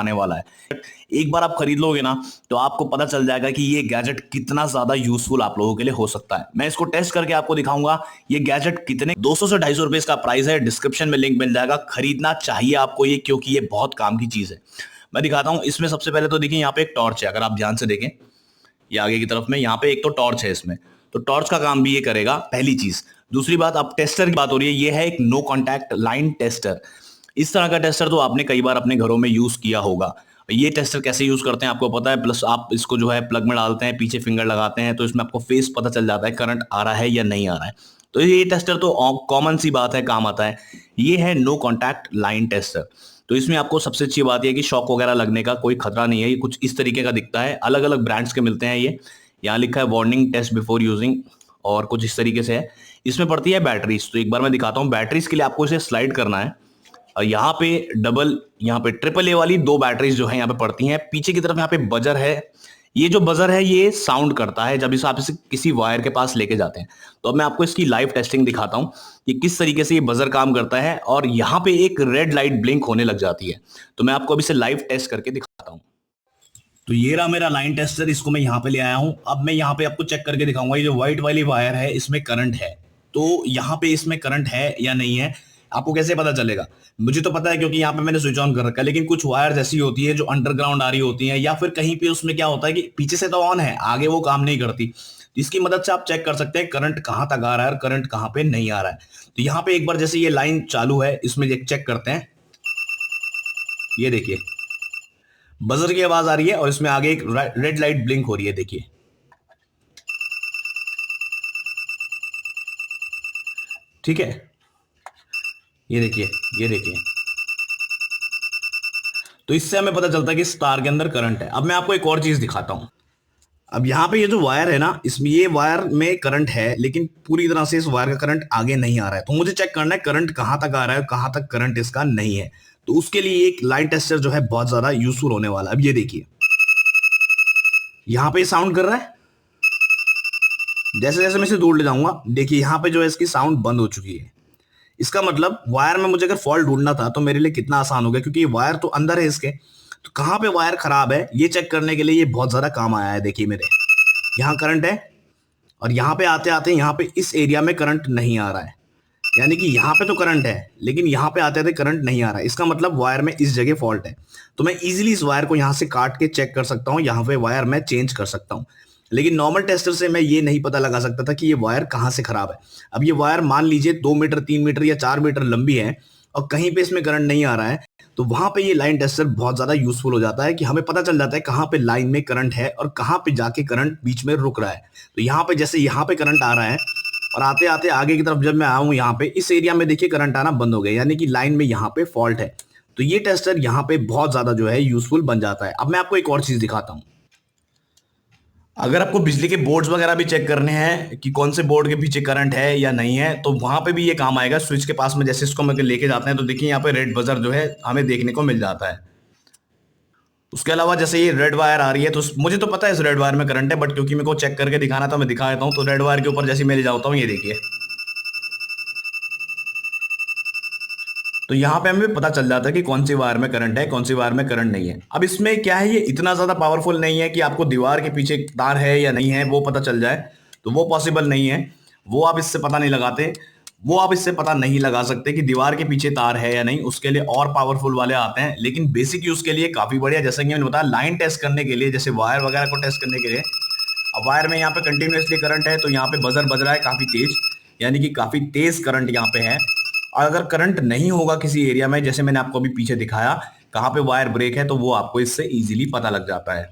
आने वाला है। एक बार आप खरीद लोगे ना तो आपको पता चल जाएगा कि ये गैजेट कितना ज्यादा यूजफुल आप लोगों के लिए हो सकता है। मैं इसको टेस्ट करके आपको दिखाऊंगा ये गैजेट कितने 200 से 250 रुपए इसका प्राइस है। डिस्क्रिप्शन में लिंक मिल जाएगा, खरीदना चाहिए आपको ये, क्योंकि ये बहुत काम की चीज है। मैं दिखाता हूं। इसमें सबसे पहले तो देखिए यहाँ पे एक टॉर्च है, अगर आप ध्यान से देखें ये आगे की तरफ में यहाँ पे एक तो टॉर्च है इसमें, तो टॉर्च का काम भी ये करेगा, पहली चीज। दूसरी बात, अब टेस्टर की बात हो रही है, ये है एक नो कॉन्टैक्ट लाइन टेस्टर। इस तरह का टेस्टर तो आपने कई बार अपने घरों में यूज किया होगा। ये टेस्टर कैसे यूज करते हैं आपको पता है, प्लस आप इसको जो है प्लग में डालते हैं, पीछे फिंगर लगाते हैं, तो इसमें आपको फेस पता चल जाता है करंट आ रहा है या नहीं आ रहा है। तो ये टेस्टर तो कॉमन सी बात है, काम आता है। ये है नो कॉन्टैक्ट लाइन टेस्टर। तो इसमें आपको सबसे अच्छी बात यह है कि शॉक वगैरह लगने का कोई खतरा नहीं है। ये कुछ इस तरीके का दिखता है, अलग अलग ब्रांड्स के मिलते हैं ये। यहाँ लिखा है वार्निंग टेस्ट बिफोर यूजिंग, और कुछ इस तरीके से है। इसमें पड़ती है बैटरीज, तो एक बार मैं दिखाता हूँ। बैटरीज के लिए आपको इसे स्लाइड करना है और यहाँ पे डबल, यहाँ पे ट्रिपल ए वाली 2 बैटरीज जो है यहाँ पे पड़ती हैं। पीछे की तरफ यहाँ पे बजर है। ये जो बजर है ये साउंड करता है जब इस आप इसे किसी वायर के पास लेके जाते हैं। तो अब मैं आपको इसकी लाइव टेस्टिंग दिखाता हूँ कि किस तरीके से ये बजर काम करता है। और यहाँ पे एक रेड लाइट ब्लिंक होने लग जाती है। तो मैं आपको अभी इसे लाइव टेस्ट करके दिखाता हूँ। तो ये रहा मेरा लाइन टेस्टर, इसको मैं यहाँ पे ले आया हूँ। अब मैं यहाँ पे आपको चेक करके दिखाऊंगा, ये जो व्हाइट वाली वायर है इसमें करंट है, तो यहाँ पे इसमें करंट है या नहीं है आपको कैसे पता चलेगा। मुझे तो पता है क्योंकि यहाँ पे मैंने स्विच ऑन कर रखा है, लेकिन कुछ वायर ऐसी होती है जो अंडरग्राउंड आ रही होती है, या फिर कहीं पे उसमें क्या होता है कि पीछे से तो ऑन है, आगे वो काम नहीं करती। तो इसकी मदद से आप चेक कर सकते हैं करंट कहाँ तक आ रहा है और करंट कहाँ पे नहीं आ रहा है। तो यहाँ पे एक बार जैसे ये लाइन चालू है, इसमें चेक करते हैं। ये देखिए बजर की आवाज आ रही है और इसमें आगे एक रेड लाइट ब्लिंक हो रही है, देखिए। ठीक है, ये देखिए, ये देखिए। तो इससे हमें पता चलता है कि इस तार के अंदर करंट है। अब मैं आपको एक और चीज दिखाता हूं। अब यहाँ पे ये जो वायर है ना, इसमें ये वायर में करंट है, लेकिन पूरी तरह से इस वायर का करंट आगे नहीं आ रहा है। तो मुझे चेक करना है करंट कहाँ तक आ रहा है, कहाँ तक करंट इसका नहीं है। तो उसके लिए एक लाइन टेस्टर जो है बहुत ज्यादा यूजफुल होने वाला है। अब ये देखिए, यहाँ पे साउंड कर रहा है। जैसे जैसे मैं इसे दूर ले जाऊंगा, देखिए यहाँ पे जो है इसकी साउंड बंद हो चुकी है। इसका मतलब वायर में मुझे अगर फॉल्ट ढूंढना था तो मेरे लिए कितना आसान हो गया, क्योंकि ये वायर तो अंदर है इसके। तो कहाँ पे वायर खराब है ये चेक करने के लिए ये बहुत ज्यादा काम आया है। देखिए मेरे यहाँ करंट है और यहाँ पे आते आते यहाँ पे इस एरिया में करंट नहीं आ रहा है। यानी कि यहाँ पे तो करंट है, लेकिन यहाँ पे आते आते करंट नहीं आ रहा है। इसका मतलब वायर में इस जगह फॉल्ट है। तो मैं इजीली इस वायर को यहाँ से काट के चेक कर सकता हूँ, यहाँ पे वायर मैं चेंज कर सकता हूँ। लेकिन नॉर्मल टेस्टर से मैं ये नहीं पता लगा सकता था कि ये वायर कहाँ से खराब है। अब ये वायर मान लीजिए 2 मीटर 3 मीटर या 4 मीटर लंबी है और कहीं पे इसमें करंट नहीं आ रहा है, तो वहां पे ये लाइन टेस्टर बहुत ज्यादा यूजफुल हो जाता है कि हमें पता चल जाता है कहाँ पे लाइन में करंट है और कहाँ पे जाके करंट बीच में रुक रहा है। तो यहाँ पे जैसे यहाँ पे करंट आ रहा है और आते आते आगे की तरफ जब मैं आऊँ, यहाँ पे इस एरिया में देखिए करंट आना बंद हो गया, यानी कि लाइन में यहाँ पे फॉल्ट है। तो ये टेस्टर यहाँ पे बहुत ज्यादा जो है यूजफुल बन जाता है। अब मैं आपको एक और चीज दिखाता हूँ। अगर आपको बिजली के बोर्ड्स वगैरह भी चेक करने हैं कि कौन से बोर्ड के पीछे करंट है या नहीं है, तो वहां पे भी ये काम आएगा। स्विच के पास में जैसे इसको हम लेके जाते हैं तो देखिए यहाँ पे रेड बजर जो है हमें देखने को मिल जाता है। उसके अलावा जैसे ये रेड वायर आ रही है, तो मुझे तो पता है इस रेड वायर में करंट है, बट क्योंकि मेरे को चेक करके दिखाना था मैं दिखा देता हूँ। तो रेड वायर के ऊपर जैसे मैं ले जाता हूँ, ये देखिए, तो यहाँ पे हमें पता चल जाता है कि कौन सी वायर में करंट है, कौन सी वायर में करंट नहीं है। अब इसमें क्या है, ये इतना ज्यादा पावरफुल नहीं है कि आपको दीवार के पीछे तार है या नहीं है वो पता चल जाए, तो वो पॉसिबल नहीं है। वो आप इससे पता नहीं लगाते, वो आप इससे पता नहीं लगा सकते कि दीवार के पीछे तार है या नहीं। उसके लिए और पावरफुल वाले आते हैं, लेकिन बेसिक यूज के लिए काफी बढ़िया। जैसे कि मैंने बताया, लाइन टेस्ट करने के लिए, जैसे वायर वगैरह को टेस्ट करने के लिए। अब वायर में यहाँ पे कंटिन्यूसली करंट है, तो यहाँ पे बजर बज रहा है काफी तेज, यानी कि काफी तेज करंट यहाँ पे है। और अगर करंट नहीं होगा किसी एरिया में, जैसे मैंने आपको अभी पीछे दिखाया कहाँ पे वायर ब्रेक है, तो वो आपको इससे इजीली पता लग जाता है।